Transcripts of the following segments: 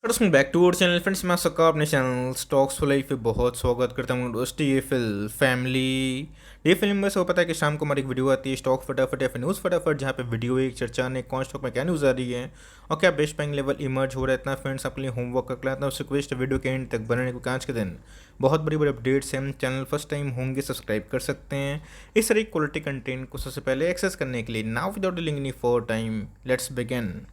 Welcome back to our channel friends. मैं सबका अपने चैनल स्टॉक्स फॉर लाइफ पे बहुत स्वागत करता हूँ। दोस्ती ये फिल्म बस वो पता है कि शाम को हमारी एक वीडियो आती है स्टॉक फटाफट या फिर न्यूज़ फटाफट, जहाँ पे वीडियो एक चर्चा ने कौन स्टॉक में क्या न्यूज़ आ रही है और क्या बेस्ट बाइंग लेवल इमर्ज हो रहा है। इतना फ्रेंड्स अपने होमवर्क कर लेता हूँ, रिक्वेस्ट वीडियो के एंड तक बनने को। आज के दिन बहुत बड़ी बड़ी अपडेट्स हैं। चैनल फर्स्ट टाइम होंगे सब्सक्राइब कर सकते हैं इस तरह क्वालिटी कंटेंट को सबसे पहले एक्सेस करने के लिए। Now without delaying any for time let's begin.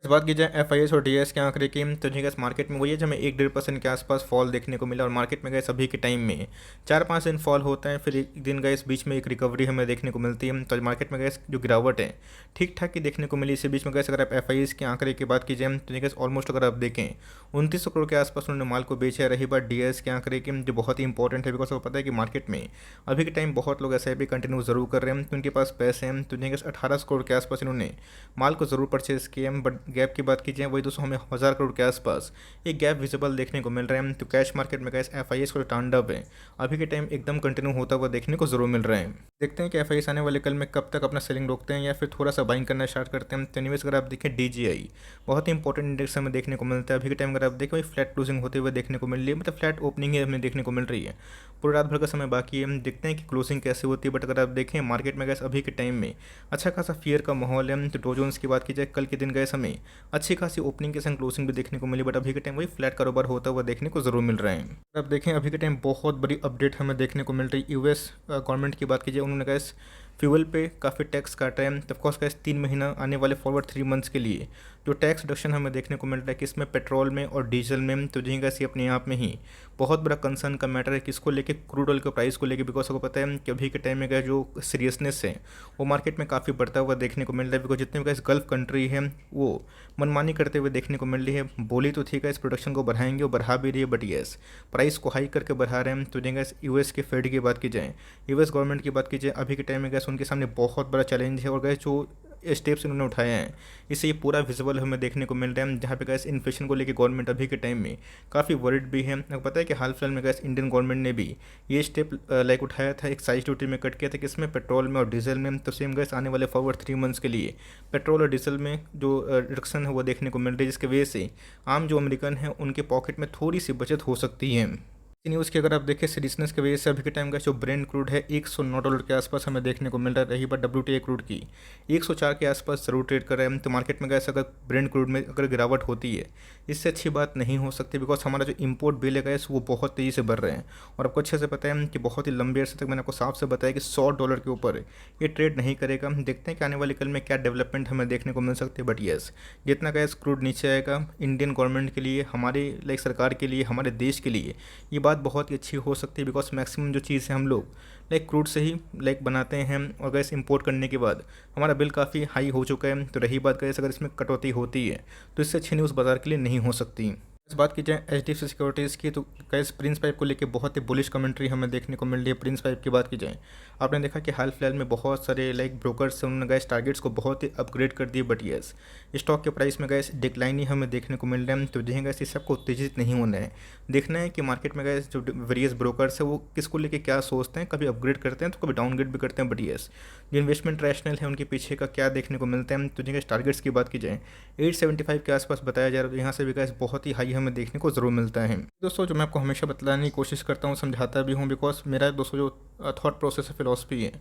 इस बात की जाए एफआईएस और डीएस के आंकड़े की, तो जी गैस मार्केट में वही है, हमें 1-1.5% के आसपास फॉल देखने को मिला। और मार्केट में गए अभी के टाइम में 4-5 दिन फॉल होता है, फिर एक दिन गए बीच में एक रिकवरी हमें देखने को मिलती है। तो मार्केट में गए जो गिरावट है ठीक ठाक ही देखने को मिली। इसी बीच में गए अगर आप एफआईएस के आंकड़े की बात की जाए तो गैस ऑलमोस्ट अगर आप देखें 2900 करोड़ के आसपास उन्होंने माल को बेचा है। रही बात डीएस के आंकड़े की, जो बहुत ही इंपॉर्टेंट है बिकॉज आपको पता है कि मार्केट में अभी के टाइम बहुत लोग ऐसे भी कंटिन्यू जरूर कर रहे हैं, तो उनके पास पैसे हैं। तो गैस 1800 करोड़ के आसपास इन्होंने माल को जरूर परचेज किया है। बट गैप की बात की जाए वही दोस्तों हमें 1000 करोड़ के आसपास एक गैप विजिबल देखने को मिल रहा है। तो कैश मार्केट में कैश एफआईएस का तांडव है अभी के टाइम एकदम कंटिन्यू होता हुआ देखने को जरूर मिल रहा है। देखते हैं कि एफआईएस आने वाले कल में कब तक अपना सेलिंग रोकते हैं या फिर थोड़ा सा बाइंग करना स्टार्ट करते हैं। तो एनीवेज अगर आप देखें डीजीआई बहुत ही इंपॉर्टेंट इंडेक्स हमें देखने को मिलता है। अभी के टाइम अगर आप देखें वही फ्लैट क्लोजिंग होते हुए देखने को मिल रही है, मतलब फ्लैट ओपनिंग ही हमें देखने को मिल रही है। पूरी रात भर का समय बाकी है, हम देखते हैं कि क्लोजिंग कैसे होती है। बट अगर आप देखें मार्केट में गैस अभी के टाइम में अच्छा खासा फियर का माहौल है। तो डो जोन्स की बात की जाए कल के दिन गैस हमें अच्छी खासी ओपनिंग के संग क्लोजिंग भी देखने को मिली। बट अभी के टाइम वही फ्लैट कारोबार होता हुआ देखने को जरूर मिल रहा है। अब देखें अभी के टाइम बहुत बड़ी अपडेट हमें देखने को मिल रही है। यूएस गवर्नमेंट की बात कीजिए, उन्होंने गैस फ्यूल पे काफ़ी टैक्स काटा है। तो ऑफकोर्स गैस 3 महीना आने वाले फॉरवर्ड 3 मंथ्स के लिए जो टैक्स रिडक्शन हमें देखने को मिल रहा है कि इसमें पेट्रोल में और डीजल में, तो जी गैस ये अपने आप में ही बहुत बड़ा कंसर्न का मैटर है। किसको लेके? क्रूड ऑयल के प्राइस को लेके। बिकॉज आपको पता है कि अभी के टाइम में गैस जो सीरियसनेस है वो मार्केट में काफ़ी बढ़ता हुआ देखने को मिल रहा है। बिकॉज जितने भी गैस गल्फ कंट्री है वो मनमानी करते हुए देखने को मिल रही है। बोली तो ठीक है इस प्रोडक्शन को बढ़ाएंगे और बढ़ा भी रही है, बट येस प्राइस को हाई करके बढ़ा रहे हैं। तो जी गैस यूएस के फेड की बात की जाए, यूएस गवर्नमेंट की बात की जाए, अभी के टाइम में गैस उनके सामने बहुत बड़ा चैलेंज है। और गैस जो स्टेप्स इन्होंने उठाए हैं इससे ये पूरा विजिबल हमें देखने को मिल रहा है। जहाँ पे गैस इन्फ्लेशन को लेकर गवर्नमेंट अभी के टाइम में काफ़ी वरिड भी है। आपको पता है कि हाल फिलहाल में गैस इंडियन गवर्नमेंट ने भी ये स्टेप लाइक उठाया था, एक साइज ड्यूटी में कट किया था कि इसमें पेट्रोल में और डीजल में। तो सेम गैस आने वाले फॉरवर्ड 3 मंथ्स के लिए पेट्रोल और डीजल में जो रिडक्शन है वो देखने को मिल रही है, जिसकी वजह से आम जो अमेरिकन है उनके पॉकेट में थोड़ी सी बचत हो सकती है। न्यूज़ की अगर आप देखें सीरियसनेस की वजह से अभी के टाइम का जो ब्रेंट क्रूड है $109 के आसपास हमें देखने को मिल रहा है। रही बात डब्ल्यूटीआई क्रूड की 104 के आसपास जरूर ट्रेड कर रहे हैं। तो मार्केट में गैस अगर ब्रेंट क्रूड में अगर गिरावट होती है इससे अच्छी बात नहीं हो सकती। बिकॉज हमारा जो इम्पोर्ट बिल है गैस वो बहुत तेज़ी से बढ़ रहे हैं। और आपको अच्छे से पता है कि बहुत ही लंबे अरसे तक मैंने आपको साफ से बताया कि $100 के ऊपर ये ट्रेड नहीं करेगा। हम देखते हैं कि आने वाले कल में क्या डेवलपमेंट हमें देखने को मिल सकती है। बट येस जितना गैस क्रूड नीचे आएगा इंडियन गवर्नमेंट के लिए, हमारे लाइक सरकार के लिए, हमारे देश के लिए ये बात बहुत ही अच्छी हो सकती है। बिकॉज मैक्सिमम जो चीज़ है हम लोग लाइक क्रूड से ही लाइक बनाते हैं और गैस इंपोर्ट करने के बाद हमारा बिल काफ़ी हाई हो चुका है। तो रही बात गैस अगर इसमें कटौती होती है तो इससे अच्छी न्यूज़ बाजार के लिए नहीं हो सकती। इस बात की जाए एचडीएफसी सिक्योरिटीज़ की, तो गैस प्रिंस पाइप को लेकर बहुत ही बुलिश कमेंट्री हमें देखने को मिल रही है। प्रिंस पाइप की बात की जाए आपने देखा कि हाल फिलहाल में बहुत सारे लाइक ब्रोकर्स उन्होंने गैस टारगेट्स को बहुत ही अपग्रेड कर दिए। बट येस स्टॉक के प्राइस में गैस डिक्लाइन ही हमें देखने को मिल रहा है। तो जी गैस इस सबको उत्तेजित नहीं होना है, देखना है कि मार्केट में गैस जो वेरियस ब्रोकर्स है वो किसको लेके क्या सोचते हैं, कभी अपग्रेड करते हैं तो कभी डाउनग्रेड भी करते हैं। बट येस जो इन्वेस्टमेंट रैशनल है उनके पीछे का क्या देखने को मिलता है। तो जी गैस टारगेट्स की बात की जाए 875 के आसपास बताया जा रहा है। तो यहाँ से भी गैस बहुत ही हाई हमें देखने को जरूर मिलता है। दोस्तों जो मैं आपको हमेशा बतलाने की कोशिश करता हूँ, समझाता भी हूँ, बिकॉज मेरा दोस्तों जो थॉट प्रोसेस है, फिलॉसफी है,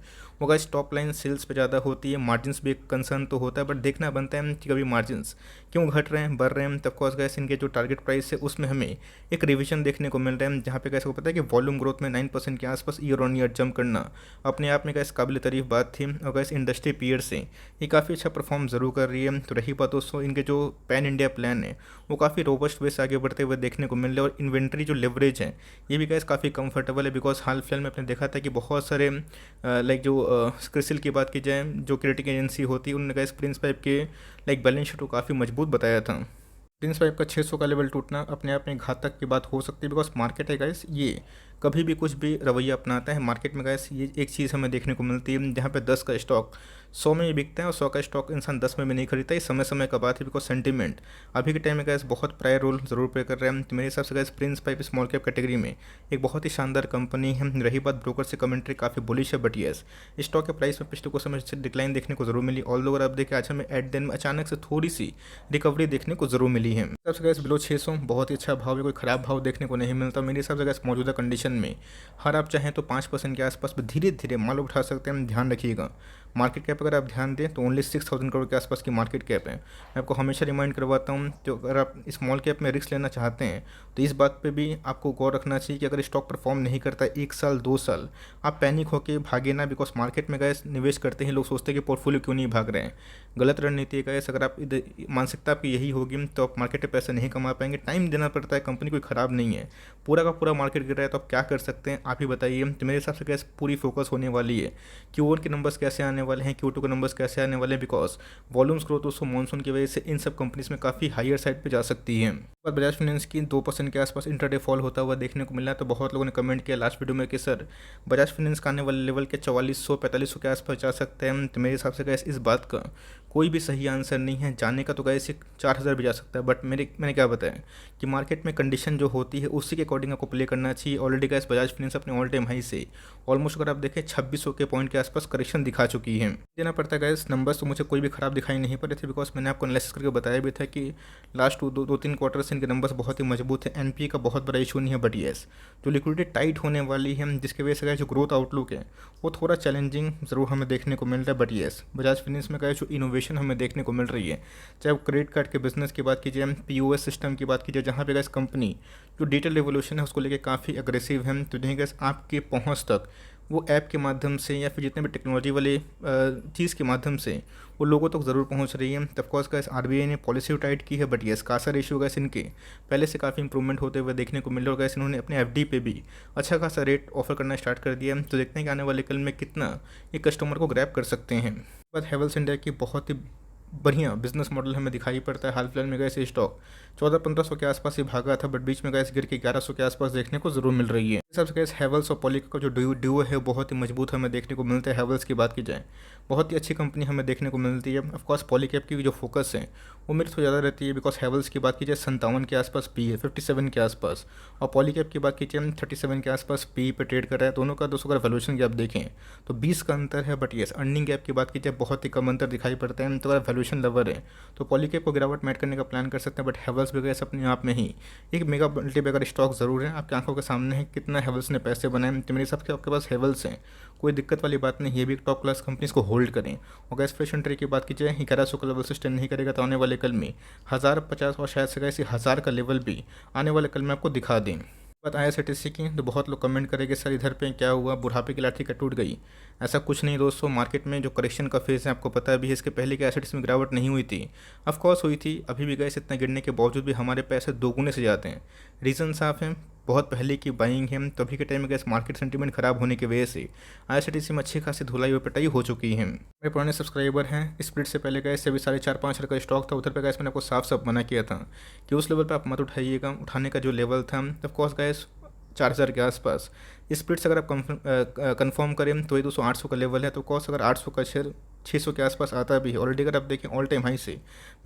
वो गाइस टॉप लाइन सेल्स पे ज़्यादा होती है। मार्जिन्स भी एक कंसर्न तो होता है, बट देखना बनता है कि कभी मार्जिन्स क्यों घट रहे हैं, बढ़ रहे हैं। तब कोर्स गैस इनके जो टारगेट प्राइस है उसमें हमें एक रिविजन देखने को मिल रहा है। जहाँ पे गैस को पता है कि वॉल्यूम ग्रोथ में 9% के आसपास ईयर ऑन ईयर जंप करना अपने आप में गैस काबिल तारीफ बात थी। और गैस इंडस्ट्री पीयर से ये काफ़ी अच्छा परफॉर्म जरूर कर रही है। तो रही बात दोस्तों इनके जो पैन इंडिया प्लान है वो काफ़ी रोबस्ट वे से आगे बढ़ते हुए देखने को मिल रहा है। और इन्वेंट्री जो लेवरेज है ये भी गैस काफ़ी कंफर्टेबल है। बिकॉज हाल फिलहाल में आपने देखा था कि बहुत सारे लाइक जो क्रिसिल की बात की जाए जो क्रेडिट एजेंसी होती है उन्होंने गैस प्रिंस पाइप के लाइक बैलेंस शीट को काफ़ी मजबूत बताया था। प्रिंस पाइप का 600 का लेवल टूटना अपने आप में घातक की बात हो सकती है। बिकॉज मार्केट है गैस ये कभी भी कुछ भी रवैया अपनाता है। मार्केट में गैस ये एक चीज़ हमें देखने को मिलती है, जहाँ पे 10 का स्टॉक 100 में ये बिकता है और 100 का स्टॉक इंसान 10 में भी नहीं खरीदता। ये समय समय का बात है, बिकॉज सेंटीमेंट अभी के टाइम में गैस बहुत प्रायर रोल जरूर प्ले कर रहे हैं। तो मेरे हिसाब से gas Prince pipe small cap category में एक बहुत ही शानदार कंपनी है। रही बात ब्रोकर से कमेंट्री काफ़ी बुलिश है, बट येस स्टॉक के प्राइस में पिछले कुछ समय से डिक्लाइन देखने को जरूर मिली। ऑल ओवर आप देखें आज हमें एट दिन में अचानक से थोड़ी सी रिकवरी देखने को जरूर मिली है। सबसे गैस बिलो 600 बहुत ही अच्छा भाव है, कोई खराब भाव देखने को नहीं मिलता। मेरे हिसाब से गैस मौजूदा कंडीशन में हर आप चाहें तो 5% के आसपास धीरे धीरे माल उठा सकते हैं। ध्यान रखिएगा मार्केट कैप अगर आप ध्यान दें तो ओनली 6000 करोड़ के आसपास की मार्केट कैप है। मैं आपको हमेशा रिमाइंड करवाता हूं, तो अगर आप स्मॉल कैप में रिस्क लेना चाहते हैं तो इस बात पे भी आपको गौर रखना चाहिए कि अगर स्टॉक परफॉर्म नहीं करता 1 साल 2 साल, आप पैनिक होकर भागे ना। बिकॉज मार्केट में गए निवेश करते हैं लोग सोचते हैं कि पोर्टफोलियो क्यों नहीं भाग रहे हैं। गलत रणनीति है गैस। अगर आप मानसिकता आपकी यही होगी तो आप मार्केट में पैसे नहीं कमा पाएंगे। टाइम देना पड़ता है, कंपनी कोई ख़राब नहीं है। पूरा का पूरा मार्केट गिर रहा है तो आप क्या कर सकते हैं, आप ही बताइए। तो मेरे हिसाब से गैस पूरी फोकस होने वाली है Q1 के नंबर्स कैसे आने वाले हैं, Q2 के नंबर्स कैसे आने वाले हैं। बिकॉज वॉल्यूम्स ग्रोथ उसको मानसून की वजह से इन सब कंपनीज में काफ़ी हायर साइड पे जा सकती है। और बजाज फाइनेंस की 2% के आसपास इंटरडे फॉल होता हुआ देखने को मिला। तो बहुत लोगों ने कमेंट किया लास्ट वीडियो में कि सर बजाज फाइनेंस का आने वाले लेवल के 4400-4500 के आसपास जा सकते हैं। तो मेरे हिसाब से गैस इस बात का कोई भी सही आंसर नहीं है। जाने का तो गैस 4000 भी जा सकता है, बट मैंने क्या बताया कि मार्केट में कंडीशन जो होती है उसी के अकॉर्डिंग आपको प्ले करना चाहिए। ऑलरेडी गैस बजाज फाइनेंस अपने ऑल टाइम हाई से ऑलमोस्ट अगर आप देखें 2600 के पॉइंट के आसपास करेक्शन दिखा चुकी है। देना पड़ता है गैस नंबर्स तो मुझे कोई भी खराब दिखाई नहीं पड़े थे, बिकॉज मैंने आपको एनालिसिस करके बताया भी था कि लास्ट 2-3 क्वार्टर से इनके नंबर्स बहुत ही मजबूत है। एनपीए का बहुत बड़ा इशू नहीं है, बट येस जो लिक्विडिटी टाइट होने वाली है जिसकी वजह से जो ग्रोथ आउटलुक है वो थोड़ा चैलेंजिंग जरूर हमें देखने को मिल रहा है। बट येस बजाज फाइनेंस में जो इनोवेशन हमें देखने को मिल रही है, चाहे वो क्रेडिट कार्ड के बिजनेस की बात कीजिए, पीओएस सिस्टम की बात कीजिए, जहाँ पे गैस कंपनी जो डिजिटल रेवोल्यूशन है उसको लेकर काफ़ी अग्रेसिव है। तो नहीं गैस आपके पहुँच तक वो ऐप के माध्यम से या फिर जितने भी टेक्नोलॉजी वाले चीज़ के माध्यम से वो लोगों तक ज़रूर पहुंच रही है। ऑफकोर्स गैस आरबीआई ने पॉलिसी टाइट की है, but yes Kasa ratio gas इनके पहले से काफ़ी इंप्रूवमेंट होते हुए देखने को मिल रहा है। गैस इन्होंने अपने एफडी पे भी अच्छा खासा रेट ऑफर करना स्टार्ट कर दिया है। तो देखते हैं कि आने वाले कल में कितना ये कस्टमर को ग्रैब कर सकते हैं। बट हैवेल्स इंडिया की बहुत ही बढ़िया बिजनेस मॉडल हमें दिखाई पड़ता है। हाल फिलहाल में गैस स्टॉक 1400-1500 के आसपास ही भागा था, बट बीच में गैस गिर के 1100 के आसपास देखने को जरूर मिल रही है। सबसे गैस हैवेल्स और पॉली का जो ड्यूओ है बहुत ही मजबूत हमें देखने को मिलता है। हैवेल्स की बात की जाए बहुत ही अच्छी कंपनी हमें देखने को मिलती है। ऑफकोर्स पॉलीकैप की जो फोकस है वो मेरे थोड़ा ज़्यादा रहती है, बिकॉज हैवेल्स की बात की जाए 57 के आसपास पी है, 57 के आसपास, और पॉलीकैप की बात कीजिए 37 के आसपास पी पे ट्रेड कर रहा है। दोनों का 200 का वैल्यूएशन गैप देखें तो 20 का अंतर है, बट येस अर्निंग गैप की बात की जाए बहुत ही कम अंतर दिखाई पड़ता है। तो अगर वैल्यूएशन लवर है तो पॉलीकैप को गिरावट मैट करने का प्लान कर सकते हैं, बट हैवेल्स भी गैस अपने आप में ही एक मेगा मल्टीबैगर स्टॉक जरूर है। आपकी आंखों के सामने है कितना हैवेल्स ने पैसे बनाए। तो मेरे हिसाब से आपके पास हैवेल्स हैं, कोई दिक्कत वाली बात नहीं है। भी एक टॉप क्लास कंपनीज को होल्ड करें। और गैस फ्रेश एंट्री की बात की जाए 1100 का लेवल सस्टेन नहीं करेगा तो आने वाले कल में 1050 और शायद से गैस 1000 का लेवल भी आने वाले कल में आपको दिखा दें। बात IRCTC की तो बहुत लोग कमेंट करेंगे सर इधर पे क्या हुआ, बुढ़ापे की लाठी का टूट गई। ऐसा कुछ नहीं दोस्तों, मार्केट में जो करेक्शन का फेज़ है आपको पता भी है। इसके पहले की IRCTC में गिरावट नहीं हुई थी, ऑफकोर्स हुई थी। अभी भी गैस इतना गिरने के बावजूद भी हमारे पैसे दोगुने से जाते हैं। रीज़न साफ है, बहुत पहले की बाइंग है। तो अभी के टाइम में गैस मार्केट सेंटीमेंट खराब होने की वजह से IRCTC में अच्छी खासी धुलाई और पिटाई हो चुकी है। मेरे पुराने सब्सक्राइबर हैं, स्प्लिट से पहले गैस से भी 4.5-5 का स्टॉक था, उधर पे गैस मैंने आपको साफ साफ मना किया था कि उस लेवल पर आप मत उठाइएगा। उठाने का जो लेवल था ऑफकोर्स गैस 4000 के आसपास। स्प्लिट से अगर आप कंफर्म करें तो ये 200-800 का लेवल है। तो कॉस्ट अगर 800 का शेयर 600 के आसपास आता भी है। ऑलरेडी अगर आप देखें ऑल टाइम हाई से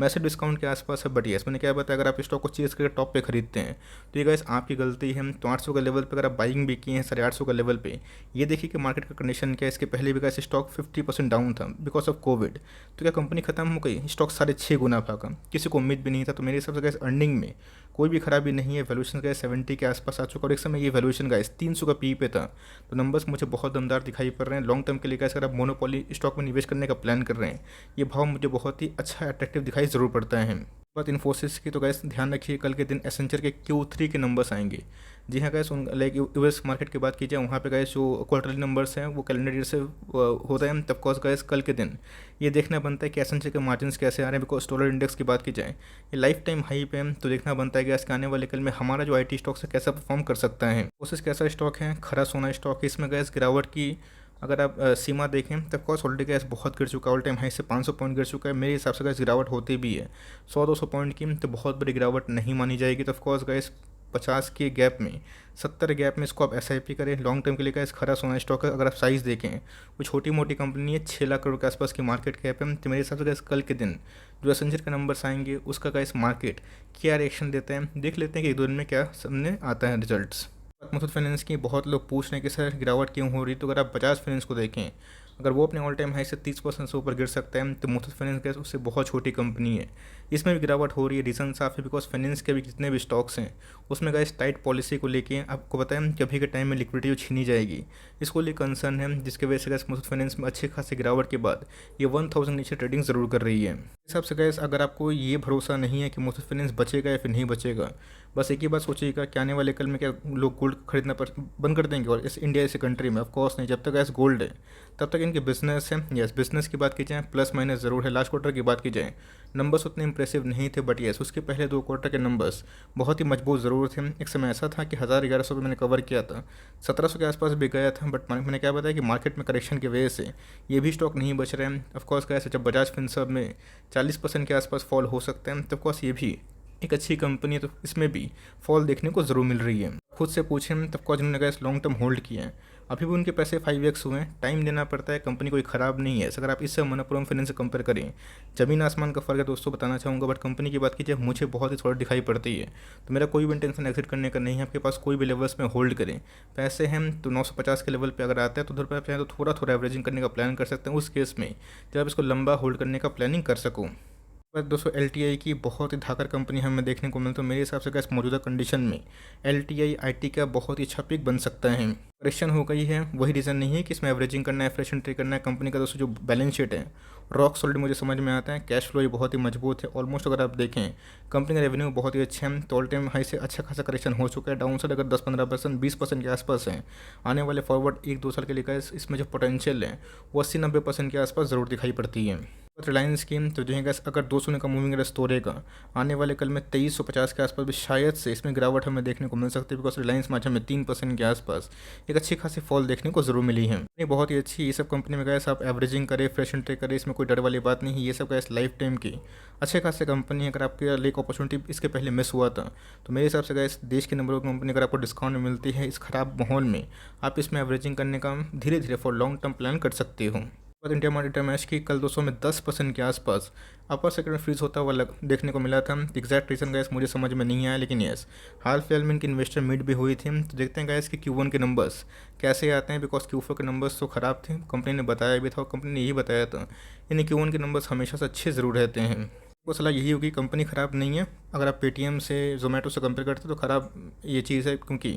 मैसिव डिस्काउंट के आसपास है। बट येस मैंने क्या बताया, अगर आप स्टॉक को चेस करके टॉप पे खरीदते हैं तो ये गाइस आपकी गलती है। तो 800 का लेवल पे अगर आप बाइंग भी किए हैं 850 का लेवल पे, ये देखिए कि मार्केट का कंडीशन क्या है। इसके पहले भी गाइस स्टॉक 50% डाउन था बिकॉज ऑफ कोविड। तो क्या कंपनी खत्म हो गई? स्टॉक 6.5 गुना भागा, किसी को उम्मीद भी नहीं था। तो मेरे हिसाब से गाइस अर्निंग में कोई भी खराबी नहीं है। वैल्यूएशन गाइस 70 के आसपास आ चुका और एक समय ये वैल्यूएशन गाइस 300 का पी पे था। तो नंबर्स मुझे बहुत दमदार दिखाई पड़ रहे हैं। लॉन्ग टर्म के लिए गाइस अगर आप मोनोपोली स्टॉक में निवेश करने का प्लान कर रहे हैं, ये भाव मुझे बहुत ही अच्छा अट्रैक्टिव दिखाई ज़रूर पड़ता है। बात इन्फोसिस की तो गैस ध्यान रखिए कल के दिन एसेंचर के Q3 के नंबर्स आएंगे। जी हाँ गैस, उन लाइक यूएस मार्केट की बात कीजिए वहाँ पे गैस जो क्वार्टरली नंबर्स हैं वो कैलेंडर ईयर से होता है। तब कॉज गैस कल के दिन ये देखना बनता है कि एसेंचर के मार्जिन्स कैसे आ रहे हैं। बिकॉज डॉलर इंडेक्स की बात की जाए ये लाइफ टाइम हाई पे है। तो देखना बनता है कि गैस के आने वाले कल में हमारा जो IT स्टॉक से कैसा परफॉर्म कर सकता है। कोशिश कैसा स्टॉक है, खरा सोना स्टॉक है। इसमें गैस गिरावट की अगर आप सीमा देखें तब कॉस्ट ऑलरेडी गैस बहुत गिर चुका है। ऑल टाइम हाई से 500 पॉइंट गिर चुका है। मेरे हिसाब से गैस गिरावट होती भी है 100-200 पॉइंट की तो बहुत बड़ी गिरावट नहीं मानी जाएगी। तो ऑफकोर्स गैस 50 के गैप में, 70 गैप में इसको आप SIP करें। लॉन्ग टर्म के लिए गैस खरा सोना स्टॉक है। अगर आप साइज़ देखें, वो छोटी मोटी कंपनी है, 6 लाख करोड़ के आसपास की मार्केट कैप है। तो मेरे हिसाब से गैस कल के दिन जो एसेंचर के नंबर्स आएंगे उसका गैस मार्केट क्या रिएक्शन देते हैं, देख लेते हैं कि एक दो दिन में क्या सामने आता है रिजल्ट्स। मुथूट फाइनेंस की बहुत लोग पूछ रहे हैं कि सर गिरावट क्यों हो रही, तो अगर आप बजाज फाइनेंस को देखें, अगर वो अपने ऑल टाइम हाई से 30% से ऊपर गिर सकता है, तो मुथूट फाइनेंस गैस उससे बहुत छोटी कंपनी है, इसमें भी गिरावट हो रही है। रीज़न साफ है, बिकॉज फाइनेंस के भी जितने भी स्टॉक्स हैं उसमें गैस टाइट पॉलिसी को लेके आपको पता है कि अभी के टाइम में लिक्विडिटी छीनी जाएगी, इसको लिए कंसर्न है, जिसकी वजह से गैस मुथूट फाइनेंस में अच्छी खासी गिरावट के बाद ये 1000 नीचे ट्रेडिंग ज़रूर कर रही है। इस हिसाब से गैस अगर आपको ये भरोसा नहीं है कि मुथूट फाइनेंस बचेगा या फिर नहीं बचेगा, बस एक ही बात सोचिएगा कि आने वाले कल में क्या लोग गोल्ड खरीदना बंद कर देंगे। और इस इंडिया जैसे कंट्री में ऑफकोर्स नहीं, जब तक गैस गोल्ड है तब तक इनके बिजनेस है। यस, बिजनेस की बात की जाए प्लस माइनस ज़रूर है। लास्ट क्वार्टर की बात की जाए नंबर्स उतने इंप्रेसिव नहीं थे, बट यस उसके पहले 2 क्वार्टर के नंबर्स बहुत ही मजबूत ज़रूर थे। एक समय ऐसा था कि 1000-1100 पे मैंने कवर किया था, 1700 के आसपास भी गया था, बट मैंने क्या बताया कि मार्केट में करेक्शन की वजह से ये भी स्टॉक नहीं बच रहे हैं। ऑफकोर्स कैसे जब बजाज फिनसर्व में 40% के आसपास फॉल हो सकते हैं, तो ऑफकोर्स ये भी एक अच्छी कंपनी है, तो इसमें भी फॉल देखने को ज़रूर मिल रही है। खुद से पूछें तब को जिन्होंने गैस लॉन्ग टर्म होल्ड किए हैं, अभी भी उनके पैसे 5x हुए हैं। टाइम देना पड़ता है, कंपनी कोई ख़राब नहीं है। अगर आप इससे मनप्पुरम फाइनेंस से कंपेयर करें, ज़मीन आसमान का फ़र्क है दोस्तों, बताना चाहूँगा। बट कंपनी की बात कीजिए मुझे बहुत ही थोड़ा दिखाई पड़ती है, तो मेरा कोई भी इंटेंशन एग्जिट करने का नहीं है। आपके पास कोई भी लेवल्स में होल्ड करें, पैसे हैं तो 950 के लेवल पर अगर आता है तो उधर पर आप चाहें तो थोड़ा थोड़ा एवरेजिंग करने का प्लान कर सकते हैं, उस केस में जब आप इसको लंबा होल्ड करने का प्लानिंग कर सकूँ। पर दोस्तों LTI की बहुत ही धाकर कंपनी हमें देखने को मिलती है। मेरे हिसाब से क्या इस मौजूदा कंडीशन में LTI IT का बहुत ही अच्छा पिक बन सकता है। करेक्शन हो गई है, वही रीज़न नहीं है कि इसमें एवरेजिंग करना है, फ्रेश एंट्री करना है। कंपनी का दोस्तों जो बैलेंस शीट है रॉक सॉलिड मुझे समझ में आता है, कैश फ्लो ये बहुत ही मजबूत है। ऑलमोस्ट अगर आप देखें कंपनी का रेवेन्यू बहुत ही अच्छा है, तो ऑल टाइम हाई से अच्छा खासा करेक्शन हो चुका है। डाउन साइड अगर 10-15%, 20% के आसपास है, आने वाले फॉरवर्ड 1-2 साल के लिए इसमें जो पोटेंशियल है वो 80-90% के आसपास ज़रूर दिखाई पड़ती है। रिलायंस की तो जो है गैस अगर 200 का मूविंग एवरेज तोड़ेगा, आने वाले कल में 2350 के आसपास भी शायद से इसमें गिरावट हमें देखने को मिल सकती है, बिकॉज रिलायंस में आज हमें 3% के आसपास एक अच्छी खासी फॉल देखने को ज़रूर मिली है। ये बहुत ही अच्छी, ये सब कंपनी में गैस आप एवरेजिंग करें, फ्रेश एंट्री करें, इसमें कोई डर वाली बात नहीं है। ये सब गैस लाइफ टाइम की अच्छे खासे कंपनी है। अगर आपके लिए एक अपॉर्चुनिटी इसके पहले मिस हुआ था, तो मेरे हिसाब से गैस देश की नंबर 1 कंपनी अगर आपको डिस्काउंट मिलती है इस खराब माहौल में, आप इसमें एवरेजिंग करने का धीरे धीरे फॉर लॉन्ग टर्म प्लान कर सकते हो। इंडिया मार्केट मैच की कल 200 में 10% के आसपास अपर सेक्टर फ्रीज होता हुआ देखने को मिला था। एग्जैक्ट रीज़न गैस मुझे समझ में नहीं आया, लेकिन यस हाल फिलहाल में इनकी इन्वेस्टर मीट भी हुई थी, तो देखते हैं गैस कि Q1 के नंबर्स कैसे आते हैं। बिकॉज Q4 के नंबर्स तो ख़राब थे, कंपनी ने बताया भी था और कंपनी ने यही बताया था, यानी Q1 के नंबर्स हमेशा से अच्छे ज़रूर रहते हैं। वो सलाह यही होगी, कंपनी ख़राब नहीं है। अगर आप पेटीएम से जोमेटो से कंपेयर करते हैं तो ख़राब ये चीज़ है, क्योंकि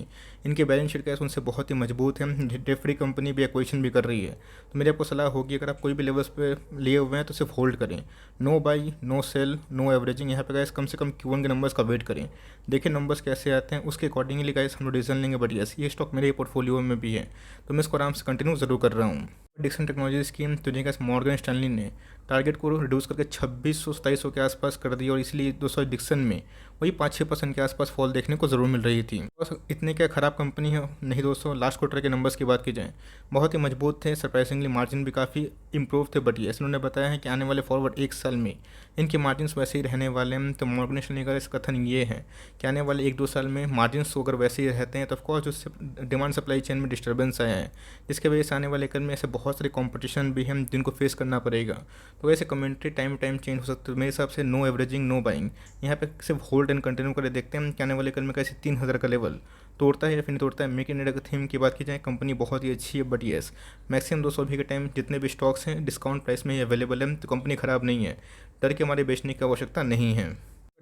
इनके बैलेंस शीट कैसे उनसे बहुत ही मजबूत है। डेट फ्री कंपनी भी एक्विजिशन भी कर रही है, तो मेरी आपको सलाह होगी अगर आप कोई भी लेवल्स पे लिए हुए हैं तो सिर्फ होल्ड करें, no buy, no sell, no averaging. यहाँ पे गाइस कम से कम Q1 के नंबर्स का वेट करें, देखिए नंबर्स कैसे आते हैं, उसके अकॉर्डिंगली गाइस हम लोग डिसीजन लेंगे। बट यस ये स्टॉक मेरे पोर्टफोलियो में भी है, तो मैं इसको आराम से कंटिन्यू ज़रूर कर रहा हूँ। डिक्सन टेक्नोलॉजीज़ की तो जी मॉर्गन स्टैनली ने टारगेट को रिड्यूस करके 2600-2700 के आसपास कर दिया, और इसलिए दोस्तों डिक्सन में वही 5-6% के आसपास फॉल देखने को ज़रूर मिल रही थी। बस इतने क्या ख़राब कंपनी है नहीं दोस्तों। लास्ट क्वार्टर के नंबर्स की बात की जाए बहुत ही मजबूत थे, सरप्राइजिंगली मार्जिन भी काफ़ी इंप्रूव थे। बट ये इन्होंने बताया है कि आने वाले फॉरवर्ड 1 साल में इनके मार्जिन वैसे ही रहने वाले हैं। तो मॉर्गन स्टैनली का इस कथन ये है कि आने वाले 1-2 साल में मार्जिन अगर वैसे ही रहते हैं तो ऑफकोर्स जो डिमांड सप्लाई चेन में डिस्टर्बेंस आया है, जिसकी वजह से आने वाले कल में ऐसे बहुत सारे कॉम्पिटिशन भी हैं जिनको फेस करना पड़ेगा। तो वैसे कमेंट्री टाइम चेंज हो सकती है। मेरे हिसाब से नो एवरेजिंग, नो बाइंग, यहाँ पे सिर्फ होल्ड एंड कंटिन्यू करके देखते हैं कि आने वाले कल में कैसे 3000 का लेवल तोड़ता है या फिर नहीं तोड़ता है। मेक इन इंडिया की थीम की बात की जाए कंपनी बहुत ही अच्छी है, बट येस मैक्सिमम 200 अभी के टाइम जितने भी स्टॉक्स हैं डिस्काउंट प्राइस में ही अवेलेबल है, तो कंपनी ख़राब नहीं है, डर के हमारे बेचने की आवश्यकता नहीं है।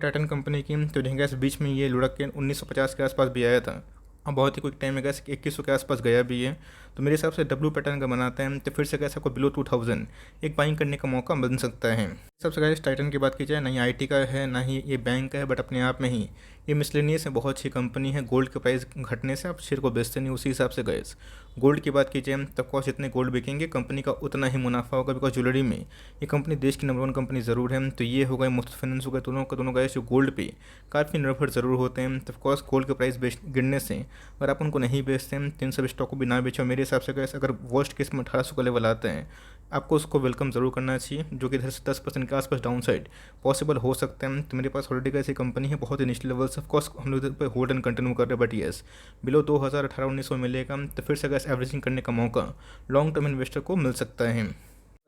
टाइटन कंपनी की तो गैस बीच में ये लुढ़क के 1950 के आसपास भी आया था, और बहुत ही क्विक टाइम में गैस 2100 के आसपास गया भी है। तो मेरे हिसाब से डब्ल्यू पैटर्न का बनाते हैं तो फिर से गैस आपको बिलो 2000 एक बाइंग करने का मौका मिल सकता है। सबसे गैस टाइटन की बात की जाए, ना ही IT का है ना ही ये बैंक का है, बट अपने आप में ही ये मिसलेनियस है, बहुत अच्छी कंपनी है। गोल्ड के प्राइस घटने से आप शेयर को बेचते नहीं, उसी हिसाब से गैस गोल्ड की बात की जाए तो कॉस्ट जितने गोल्ड बिकेंगे कंपनी का उतना ही मुनाफा होगा, बिकॉज ज्वेलरी में ये कंपनी देश की नंबर 1 कंपनी ज़रूर है। तो ये हो गए मुथूट फाइनेंस हो गए, दोनों गए जो गोल्ड पे काफ़ी निर्भर ज़रूर होते हैं। तो ऑफकोर्स गोल्ड के प्राइस गिरने से अगर आप उनको नहीं बेचते हैं तो इन सब स्टॉक को भी ना बेचो। मेरे हिसाब से गैस अगर वर्स्ट केस में 1800 का लेवल आते हैं आपको उसको वेलकम ज़रूर करना चाहिए, जो कि इधर से 10% के आसपास डाउन साइड पॉसिबल हो सकता है। तो मेरे पास ऑलरेडी का ऐसी कंपनी है बहुत इनिशियल लेवल से, ऑफकोर्स हम लोग इधर पे होल्ड एंड कंटिन्यू कर रहे हैं, बट येस बिलो 2018-19 में मिलेगा तो फिर से अगर एवरेजिंग करने का मौका लॉन्ग टर्म इन्वेस्टर को मिल सकता है।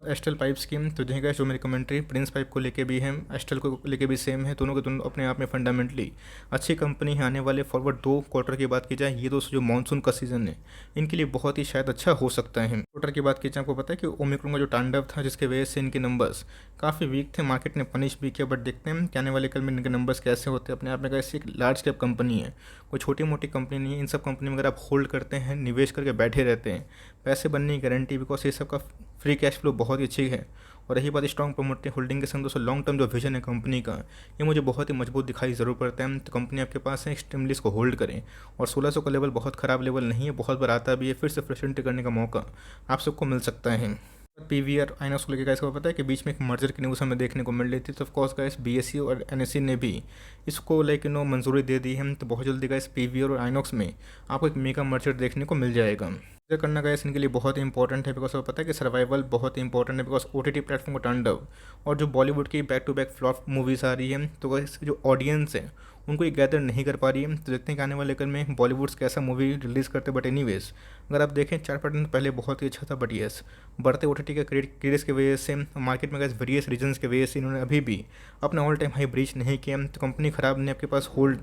एस्ट्रल पाइप स्कीम तो देखिए जो मेरी कमेंट्री प्रिंस पाइप को लेके भी है, एस्ट्रल को लेके भी सेम है, दोनों के दोनों अपने आप में फंडामेंटली अच्छी कंपनी है। आने वाले फॉरवर्ड 2 क्वार्टर की बात की जाए, ये दोस्तों जो मानसून का सीज़न है इनके लिए बहुत ही शायद अच्छा हो सकता है। क्वार्टर की बात की जाए, आपको पता है कि ओमिक्रॉन का जो तांडव था जिसके वजह से इनके नंबर्स काफ़ी वीक थे, मार्केट ने पनिश भी किया, बट देखते हैं कि आने वाले कल में इनके नंबर्स कैसे होते हैं। अपने आप में कैसे एक लार्ज कैप कंपनी है, कोई छोटी मोटी कंपनी नहीं है। इन सब कंपनी में अगर आप होल्ड करते हैं, निवेश करके बैठे रहते हैं, पैसे बनने की गारंटी, बिकॉज ये सब का फ्री कैश फ्लो बहुत ही अच्छी है। और रही बात स्ट्रॉन्ग प्रमोटिंग होल्डिंग के संग दोस्तों, लॉन्ग टर्म जो विजन है कंपनी का, ये मुझे बहुत ही मजबूत दिखाई ज़रूर पड़ता है। तो कंपनी आपके पास है, एक्सट्रीमली इसको होल्ड करें। और 1600 का लेवल बहुत ख़राब लेवल नहीं है, बहुत बार आता भी है, फिर से फ्रेश एंट्री करने का मौका आप सबको मिल सकता है। पीवीआर आइनॉक्स को लेकर गाइस को पता है कि बीच में एक मर्जर की न्यूज़ हमें देखने को मिल रही थी, तो ऑफकोर्स गाइस बीएसई और एनएससी ने भी इसको मंजूरी दे दी है। तो बहुत जल्दी गाइस पीवीआर और आइनॉक्स में आपको एक मेगा मर्जर देखने को मिल जाएगा। मर्जर करना गाइस इनके लिए बहुत ही इंपॉर्टेंट है, बिकॉज पता है कि सर्वाइवल बहुत ही इंपॉर्टेंट है, बिकॉज ओटीटी प्लेटफॉर्म का तांडव और जो बॉलीवुड की back to back flop movies आ रही है, तो गाइस जो ऑडियंस है उनको ये गैदर नहीं कर पा रही है। तो देखते हैं कि आने वाले कल में बॉलीवुड कैसा मूवी रिलीज़ करते। बट एनीवेज अगर आप देखें 4 पैटर्न पहले बहुत ही अच्छा था, बट येस बढ़ते ओटीटी के क्रेज़ की वजह से मार्केट में गैस वेरियस रीजन्स की वजह से इन्होंने अभी भी अपना ऑल टाइम हाई ब्रीच नहीं किया। तो कंपनी ख़राब नहीं, आपके पास होल्ड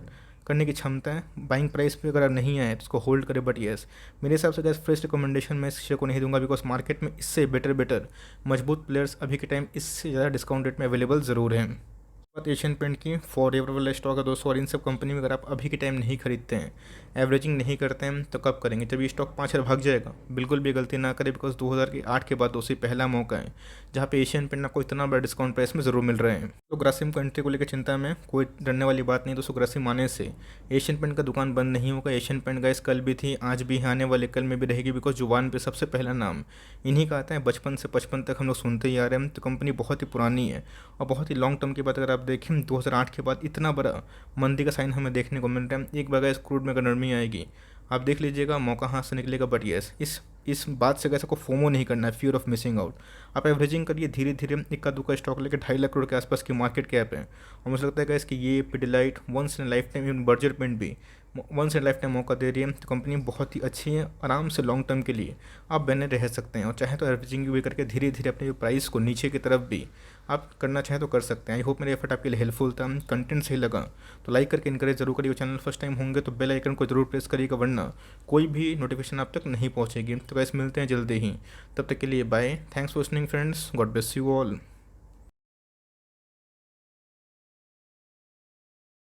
करने की क्षमता है। बाइंग प्राइस पे अगर आप नहीं आए तो उसको होल्ड करें, बट येस मेरे हिसाब से गैस फ्रेश रिकमेंडेशन मैं इस शेयर को नहीं दूंगा, बिकॉज मार्केट में इससे बेटर मजबूत प्लेयर्स अभी के टाइम इससे ज़्यादा डिस्काउंट रेट में अवेलेबल ज़रूर हैं। बात एशियन पेंट की, फॉरएवर वाला स्टॉक है दोस्तों, और इन सब कंपनी में अगर आप अभी के टाइम नहीं खरीदते हैं, एवरेजिंग नहीं करते हैं, तो कब करेंगे जब ये स्टॉक 5 भाग जाएगा। बिल्कुल भी गलती ना करें, बिकॉज 2008 के बाद दोस्तों पहला मौका है जहाँ पे एशियन पेंट आपको इतना बड़ा डिस्काउंट प्राइस में ज़रूर मिल रहे हैं। तो ग्रासिम को एंट्री को लेकर चिंता में कोई डरने वाली बात नहीं दोस्तों। ग्रासिम आने से एशियन पेंट का दुकान बंद नहीं होगा। एशियन पेंट गाइस कल भी थी, आज भी है, आने वाले कल में भी रहेगी, बिकॉज जुबान पे सबसे पहला नाम इन्हीं का आता है। बचपन से 55 तक हम लोग सुनते ही आ रहे हैं। तो कंपनी बहुत ही पुरानी है और बहुत ही लॉन्ग टर्म की बात अगर आप देखें, 2008 के बाद इतना बड़ा मंदी का साइन हमें देखने को मिल रहा है। एक बार इस क्रूड में अगर नरमी आएगी, आप देख लीजिएगा मौका हाथ से निकलेगा। बट येस इस बात से कैसे को फोमो नहीं करना है, फियर ऑफ मिसिंग आउट। आप एवरेजिंग करिए धीरे धीरे, इक्का दुक्का स्टॉक लेके 2.5 लाख करोड़ के आसपास की मार्केट कैप है। और मुझे लगता है गैस कि ये Pidilite once in life time, even Berger paint भी वंस इन लाइफ टाइम मौका दे रही है। तो कंपनी बहुत ही अच्छी है, आराम से लॉन्ग टर्म के लिए आप बने रह सकते हैं। और चाहे तो एवरेजिंग भी करके धीरे धीरे अपने जो प्राइस को नीचे की तरफ भी आप करना चाहें तो कर सकते हैं। आई होप मेरा एफर्ट आपके लिए हेल्पफुल था, कंटेंट सही लगा तो लाइक करके इनकरेज जरूर करिए। चैनल फर्स्ट टाइम होंगे तो बेल आइकन को जरूर प्रेस करिएगा, वरना कोई भी नोटिफिकेशन आप तक नहीं पहुंचेगी। तो गाइस मिलते हैं जल्दी ही, तब तक के लिए bye. Thanks for listening friends, God bless you all.